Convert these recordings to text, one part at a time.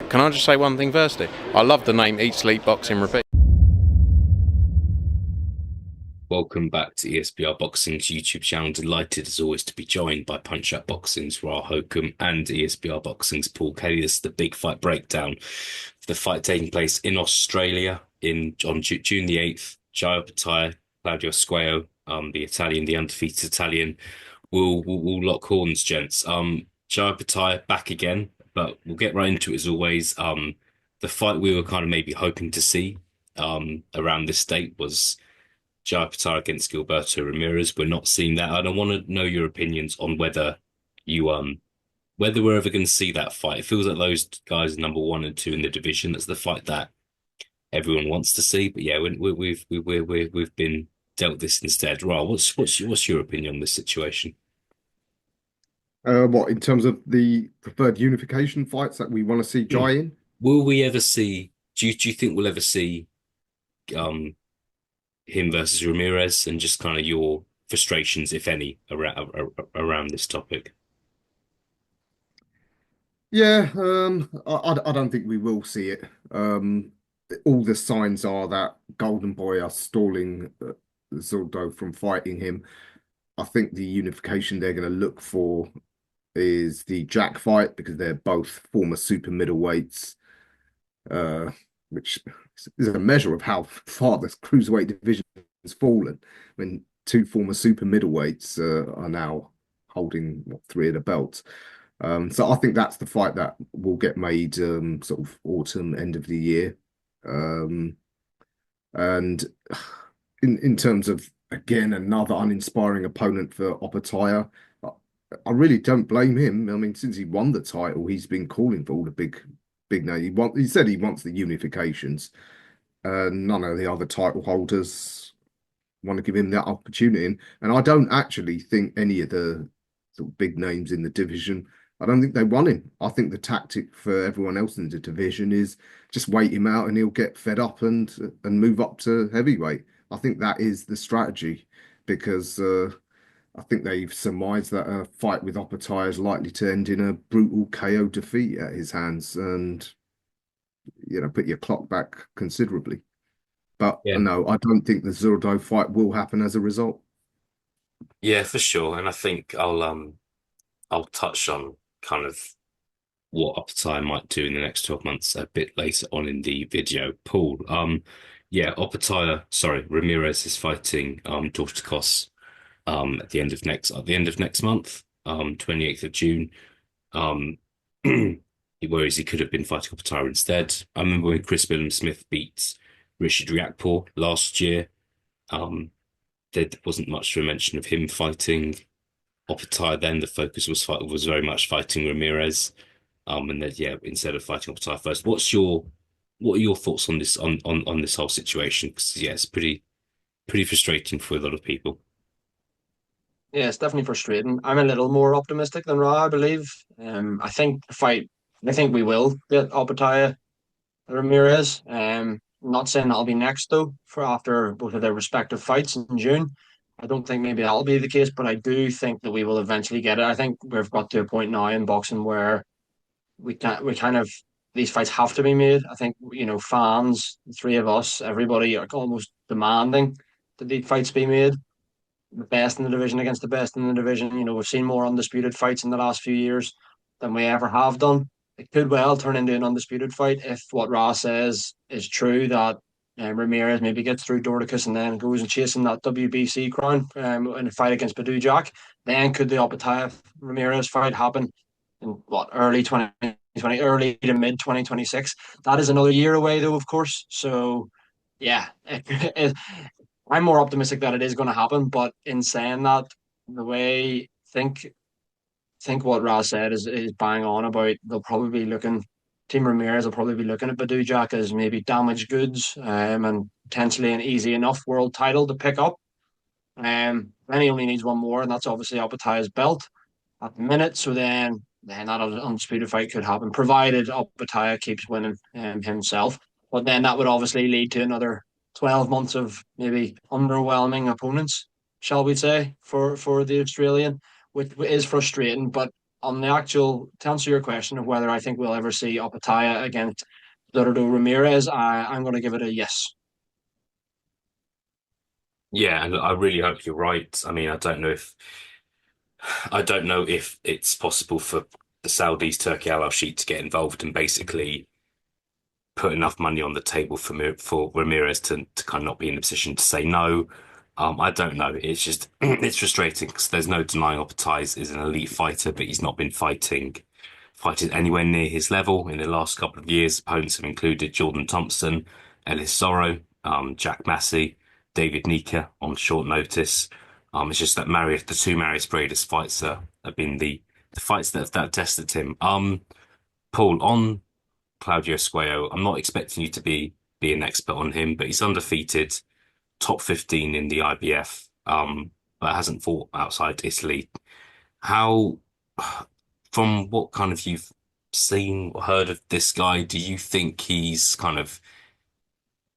Can I just say one thing firstly? I love the name Eat, Sleep, Boxing, Repeat. Welcome back to ESBR Boxing's YouTube channel. Delighted as always to be joined by Punch Out Boxing's Ra Hokum and ESBR Boxing's Paul Kelly. This is the big fight breakdown. The fight taking place in Australia on June the 8th. Jai Opetaia, Claudio Squi, the undefeated Italian, will lock horns, gents. Jai Opetaia back again, but we'll get right into it as always. The fight we were kind of maybe hoping to see around this date was Jai Opetaia against Gilberto Ramirez. We're not seeing that. I don't want to know your opinions on whether we're ever going to see that fight. It feels like those guys are number one and two in the division. That's the fight that everyone wants to see. But yeah, we've been dealt this instead. Ra, what's your opinion on this situation? What in terms of the preferred unification fights that we want to see Jai in? Will we ever see? Do you think we'll ever see him versus Ramirez, and just kind of your frustrations, if any, around this topic? Yeah, I don't think we will see it. All the signs are that Golden Boy are stalling Zurdo from fighting him. I think the unification they're going to look for is the Jack fight because they're both former super middleweights, which is a measure of how far this cruiserweight division has fallen. When two former super middleweights are now holding three of the belts. So I think that's the fight that will get made sort of autumn, end of the year. And in terms of, again, another uninspiring opponent for Opetaia, I really don't blame him. I mean, since he won the title, he's been calling for all the big names. He said he wants the unifications. None of the other title holders want to give him that opportunity. And I don't actually think any of the sort of big names in the division, I don't think they want him. I think the tactic for everyone else in the division is just wait him out and he'll get fed up and move up to heavyweight. I think that is the strategy because I think they've surmised that a fight with Opetaia is likely to end in a brutal KO defeat at his hands and, put your clock back considerably. But Yeah. no, I don't think the Zurdo fight will happen as a result. Yeah, for sure. And I think I'll touch on kind of what Opetaia might do in the next 12 months a bit later on in the video. Paul, Ramirez is fighting Dorticos at the end of next month, 28th of June. Whereas he could have been fighting Opetaia instead. I remember when Chris Smith beat Richard Riakporhe last year. There wasn't much to mention of him fighting Opetaia then. The focus was very much fighting Ramirez. And then instead of fighting Opetaia first, what are your thoughts on this on this whole situation? Because yeah, it's pretty frustrating for a lot of people. Yeah, it's definitely frustrating. I'm a little more optimistic than Ra, I believe. I think we will get Opetaia Ramirez. Not saying that'll be next though, for after both of their respective fights in June. I don't think maybe that'll be the case, but I do think that we will eventually get it. I think we've got to a point now in boxing where we kind of these fights have to be made. I think fans, the three of us, everybody are almost demanding that these fights be made. The best in the division against the best in the division. We've seen more undisputed fights in the last few years than we ever have done. It could well turn into an undisputed fight if what Ross says is true, that Ramirez maybe gets through Dorticus and then goes and chasing that WBC crown in a fight against Badu Jack. Then could the Opetaia Ramirez fight happen in early 2020, early to mid 2026? That is another year away though, of course. So yeah, I'm more optimistic that it is going to happen. But in saying that, the way think what Raz said is bang on about they'll probably be looking. Team Ramirez will probably be looking at Badu Jack as maybe damaged goods, and potentially an easy enough world title to pick up. Then he only needs one more, and that's obviously Opetaia's belt at the minute. So then that undisputed fight could happen, provided Opetaia keeps winning himself. But then that would obviously lead to another 12 months of maybe underwhelming opponents, shall we say, for the Australian, which is frustrating. But on the actual, to answer your question of whether I think we'll ever see Opetaia against Eduardo Ramirez, I'm going to give it a yes. Yeah, and I really hope you're right. I mean, I don't know if it's possible for the Saudis, Turkey Al Sheikh to get involved and basically put enough money on the table for Ramirez to kind of not be in a position to say no. I don't know. It's just it's frustrating because there's no denying Opetaia is an elite fighter, but he's not been fighting anywhere near his level in the last couple of years. Opponents have included Jordan Thompson, Ellis Sorrow, Jack Massey, David Nika on short notice. It's just that the two Marius Bradis fights have been the fights that tested him. Paul, on Claudio Squi, I'm not expecting you to be an expert on him, but he's undefeated, top 15 in the IBF, but hasn't fought outside Italy. How, from what kind of you've seen or heard of this guy, do you think he's kind of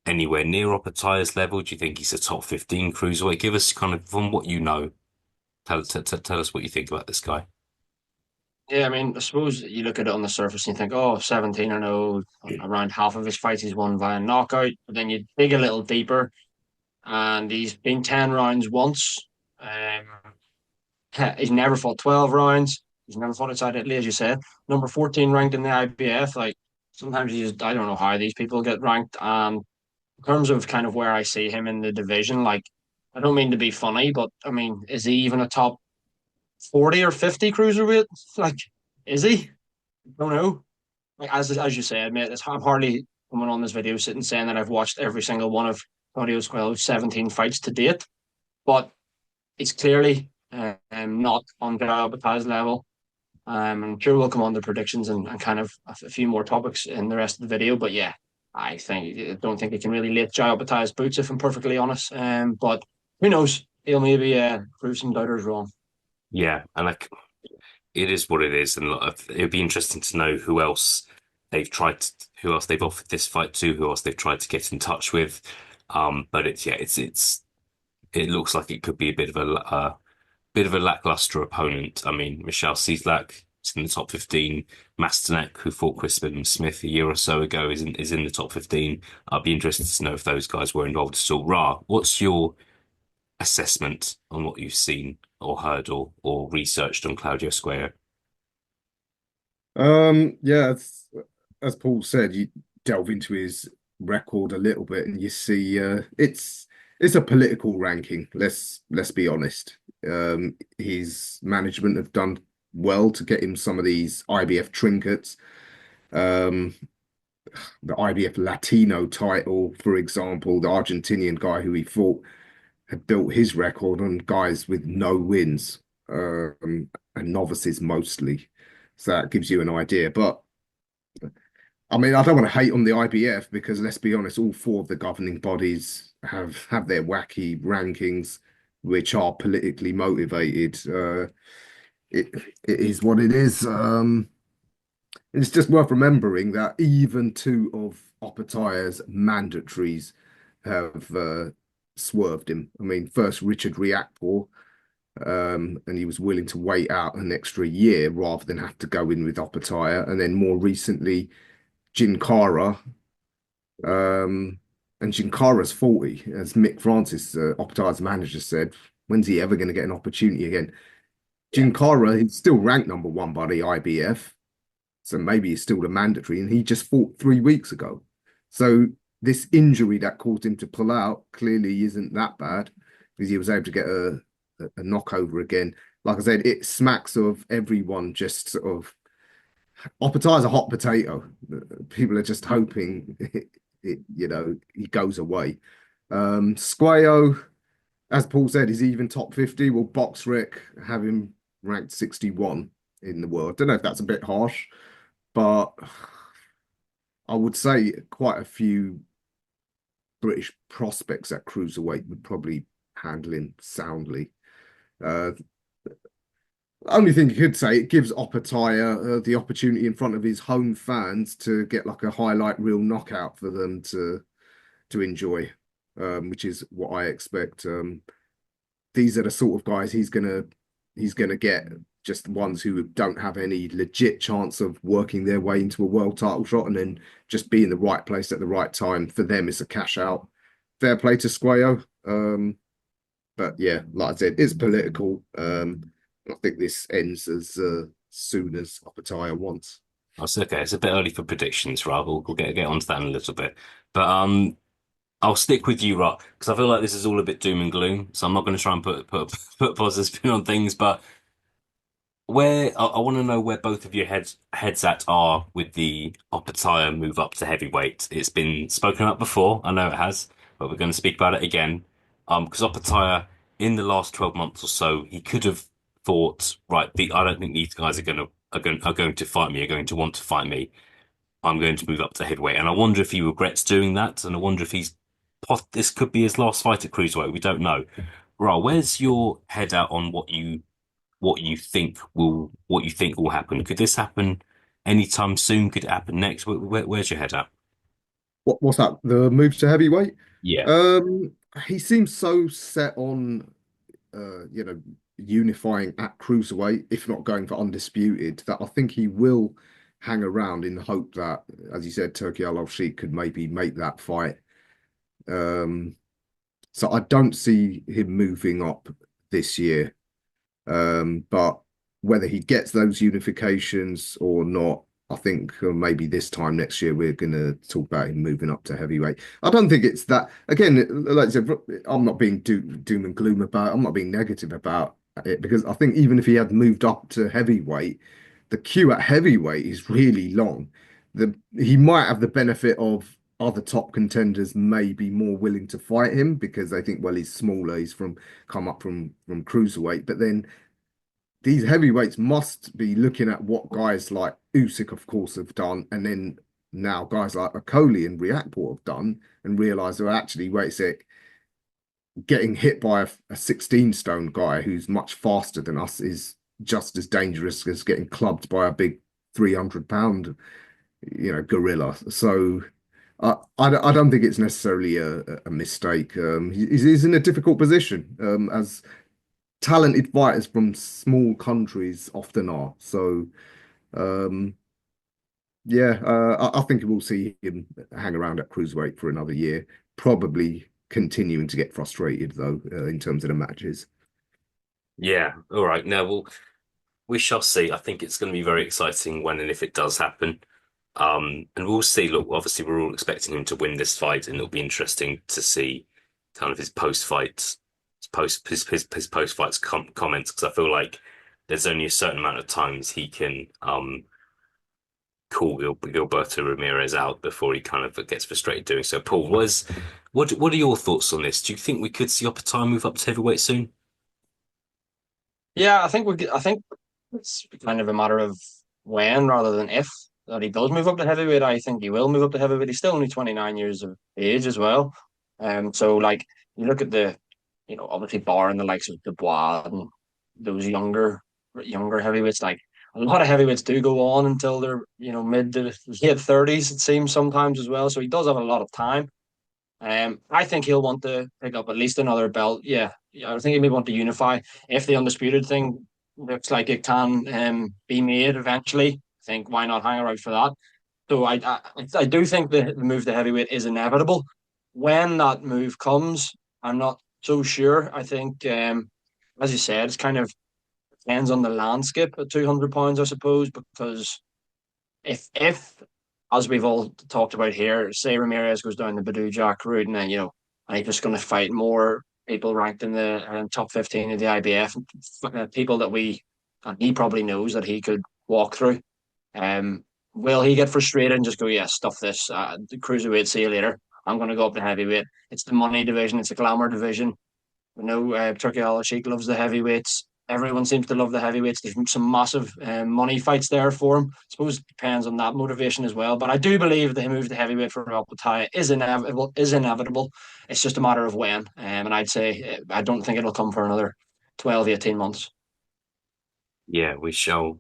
anywhere near Opetaia's level? Do you think he's a top 15 cruiserweight? Give us kind of, from what you know, tell us what you think about this guy. Yeah, I mean, I suppose you look at it on the surface and you think, oh, 17 or no, around half of his fights he's won via knockout. But then you dig a little deeper and he's been 10 rounds once. Um, he's never fought 12 rounds. He's never fought outside Italy, as you said. Number 14 ranked in the IBF. Like, sometimes you just, I don't know how these people get ranked. In terms of kind of where I see him in the division, like, I don't mean to be funny, but I mean, is he even a top 40 or 50 cruiserweight? Like, is he? I don't know. Like, as you said, mate, I'm hardly coming on this video sitting saying that I've watched every single one of Claudio Squi 17 fights to date, but it's clearly not on Opetaia's level. I'm sure we'll come on to predictions and kind of a few more topics in the rest of the video. But yeah, I don't think he can really lift Jai Opetaia's boots if I'm perfectly honest. But who knows? He'll maybe prove some doubters wrong. Yeah, and like it is what it is, and it'd be interesting to know who else they've offered this fight to, who else they've tried to get in touch with. But it looks like it could be a bit of a lackluster opponent. I mean, Michelle Cieslak is in the top 15. Masternak, who fought Crispin Smith a year or so ago, is in the top 15. I'd be interested to know if those guys were involved at all. Ra, what's your assessment on what you've seen or heard or researched on Claudio Square? Yeah, as Paul said, you delve into his record a little bit and you see it's a political ranking. Let's be honest. His management have done well to get him some of these IBF trinkets. The IBF Latino title, for example, the Argentinian guy who he fought had built his record on guys with no wins, and novices mostly. So that gives you an idea. But I mean, I don't want to hate on the IBF because let's be honest, all four of the governing bodies have their wacky rankings, which are politically motivated. It is what it is. It's just worth remembering that even two of Opetaia's mandatories have swerved him. I mean, first Richard Riakporhe, and he was willing to wait out an extra year rather than have to go in with Opetaia, and then more recently Jin Kara, and Jin Kara's 40, as Mick Francis, Opetaia's manager, said. When's he ever going to get an opportunity again? Jin Kara is still ranked number one by the IBF, so maybe he's still the mandatory, and he just fought 3 weeks ago. So this injury that caused him to pull out clearly isn't that bad because he was able to get a knockover again. Like I said, it smacks of everyone just sort of. Opetaia's a hot potato. People are just hoping he goes away. Squeo, as Paul said, is even top 50. Well, BoxRec have him ranked 61 in the world. Don't know if that's a bit harsh, but I would say quite a few British prospects at cruiserweight would probably handle him soundly. Only thing you could say, it gives Opetaia the opportunity in front of his home fans to get like a highlight reel knockout for them to enjoy, which is what I expect. These are the sort of guys he's gonna get just the ones who don't have any legit chance of working their way into a world title shot, and then just be in the right place at the right time. For them, it's a cash out. Fair play to Squeo. But yeah, like I said, it's political. I think this ends as soon as Opetaia wants. That's okay. It's a bit early for predictions, right? We'll get onto that in a little bit. But I'll stick with you, Rock, because I feel like this is all a bit doom and gloom. So I'm not going to try and put a positive spin on things, but where I want to know where both of your heads at are with the Opetaia move up to heavyweight. It's been spoken about before, I know it has, but we're going to speak about it again. Because Opetaia in the last 12 months or so, he could have thought, right, I don't think these guys are going to fight me, are going to want to fight me. I'm going to move up to heavyweight, and I wonder if he regrets doing that, and I wonder if this could be his last fight at cruiserweight. We don't know. Ra, where's your head out on what you think will happen? Could this happen anytime soon? Could it happen next? Where's your head at? What's that? The move to heavyweight? Yeah, He seems so set on unifying at cruiserweight, if not going for undisputed, that I think he will hang around in the hope that, as you said, Turki Al-Sheikh could maybe make that fight. So I don't see him moving up this year. But whether he gets those unifications or not, I think maybe this time next year we're going to talk about him moving up to heavyweight. I don't think it's that. Again, like I said, I'm not being doom and gloom about. I'm not being negative about it, because I think even if he had moved up to heavyweight, the queue at heavyweight is really long. He might have the benefit of other top contenders may be more willing to fight him because they think, well, he's smaller, he's come up from cruiserweight, but then these heavyweights must be looking at what guys like Usyk, of course, have done, and then now guys like Okoli and Riakporhe have done, and realise, well, actually, wait a sec, getting hit by a 16 stone guy who's much faster than us is just as dangerous as getting clubbed by a big 300-pound, gorilla. So I don't think it's necessarily a mistake. He's in a difficult position, as talented fighters from small countries often are. So, yeah, I think we'll see him hang around at cruiserweight for another year, probably continuing to get frustrated, though, in terms of the matches. yeah. All right. Now we shall see. I think it's going to be very exciting when and if it does happen. And we'll see. Look, obviously, we're all expecting him to win this fight, and it'll be interesting to see kind of his post-fights, his post-fights comments, because I feel like there's only a certain amount of times he can call Gilberto Ramirez out before he kind of gets frustrated doing so. Paul, what are your thoughts on this? Do you think we could see Opetaia move up to heavyweight soon? Yeah, I think it's kind of a matter of when rather than if that he does move up to heavyweight. I think he will move up to heavyweight. He's still only 29 years of age as well. So like you look at obviously barring the likes of Dubois and those younger heavyweights, like a lot of heavyweights do go on until they're, mid to late 30s, it seems sometimes as well. So he does have a lot of time. I think he'll want to pick up at least another belt. Yeah, I think he may want to unify if the undisputed thing looks like it can be made eventually. I think why not hang around for that? So I do think the move to heavyweight is inevitable. When that move comes, I'm not so sure. I think, as you said, it's kind of depends on the landscape at 200 pounds, I suppose, because if as we've all talked about here, say Ramirez goes down the Badou Jack route, and then and he's just going to fight more people ranked in the top 15 of the IBF, people that and he probably knows that he could walk through. Will he get frustrated and just go, yeah, stuff this, the cruiserweight, see you later. I'm going to go up to heavyweight. It's the money division. It's a glamour division. We know Turkey Al-Sheikh loves the heavyweights. Everyone seems to love the heavyweights. There's some massive money fights there for him. I suppose it depends on that motivation as well. But I do believe the move to heavyweight for Opetaia is inevitable. Is inevitable. It's just a matter of when. And I'd say I don't think it'll come for another 12, 18 months. Yeah, we shall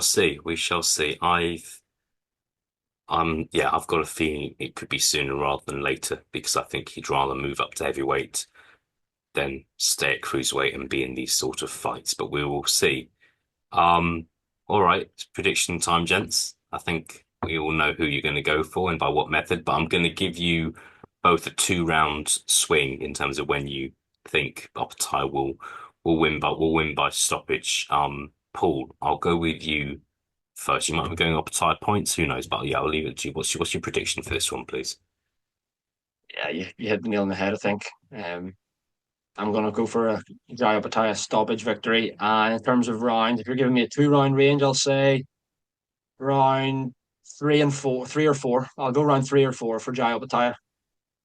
see. We shall see. I've got a feeling it could be sooner rather than later, because I think he'd rather move up to heavyweight than stay at cruiserweight and be in these sort of fights. But we will see. All right, it's prediction time, gents. I think we all know who you're going to go for and by what method, but I'm going to give you both a 2 round swing in terms of when you think Opetaia will win by stoppage. Paul, I'll go with you first. You might be going Opetaia points, who knows? But yeah, I'll leave it to you. What's your prediction for this one, please? Yeah, you hit the nail on the head, I think. I'm going to go for a Jai Opetaia stoppage victory. And in terms of rounds, if you're giving me a 2 round range, I'll say round three or four. I'll go round 3 or 4 for Jai Opetaia.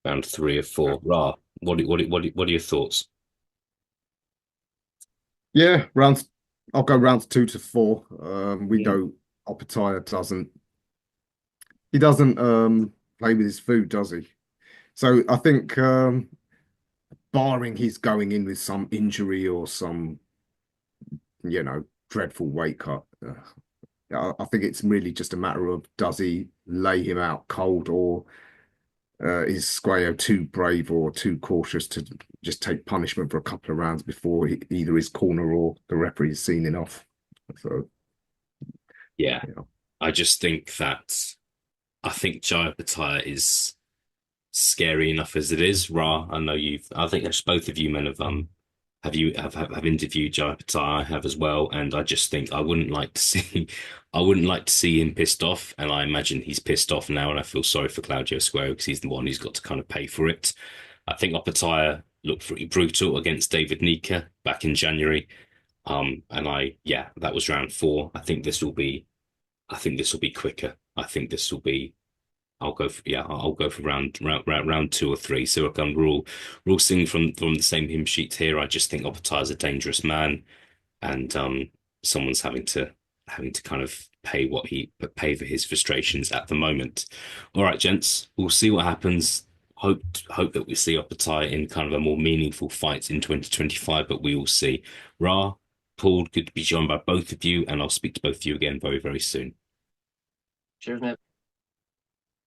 Round 3 or 4. Ra, what are your thoughts? Yeah, rounds. I'll go rounds 2 to 4. We Yeah. know Opetaia doesn't. He doesn't play with his food, does he? So I think, barring he's going in with some injury or some, dreadful weight cut, I think it's really just a matter of, does he lay him out cold, or is Squeo too brave or too cautious to just take punishment for a couple of rounds before either his corner or the referee is seen enough? So, Yeah, you know, I just think that I think Jai Opetaia is scary enough as it is. Ra, I know I think that's both of you men have interviewed Jai Opetaia. I have as well, and I just think I wouldn't like to see I wouldn't like to see him pissed off, and I imagine he's pissed off now, and I feel sorry for Claudio Squi because he's the one who's got to kind of pay for it. I think Opetaia looked pretty brutal against David Nika back in January. Yeah, that was round 4. I think this will be quicker. I think this will be I'll go for round 2 or 3. So again, we're all singing from the same hymn sheet here. I just think Opetaia is a dangerous man, and someone's having to kind of pay for his frustrations at the moment. All right, gents, we'll see what happens. Hope that we see Opetaia in kind of a more meaningful fight in 2025, but we will see. Ra, Paul, good to be joined by both of you, and I'll speak to both of you again very, very soon. Cheers, mate.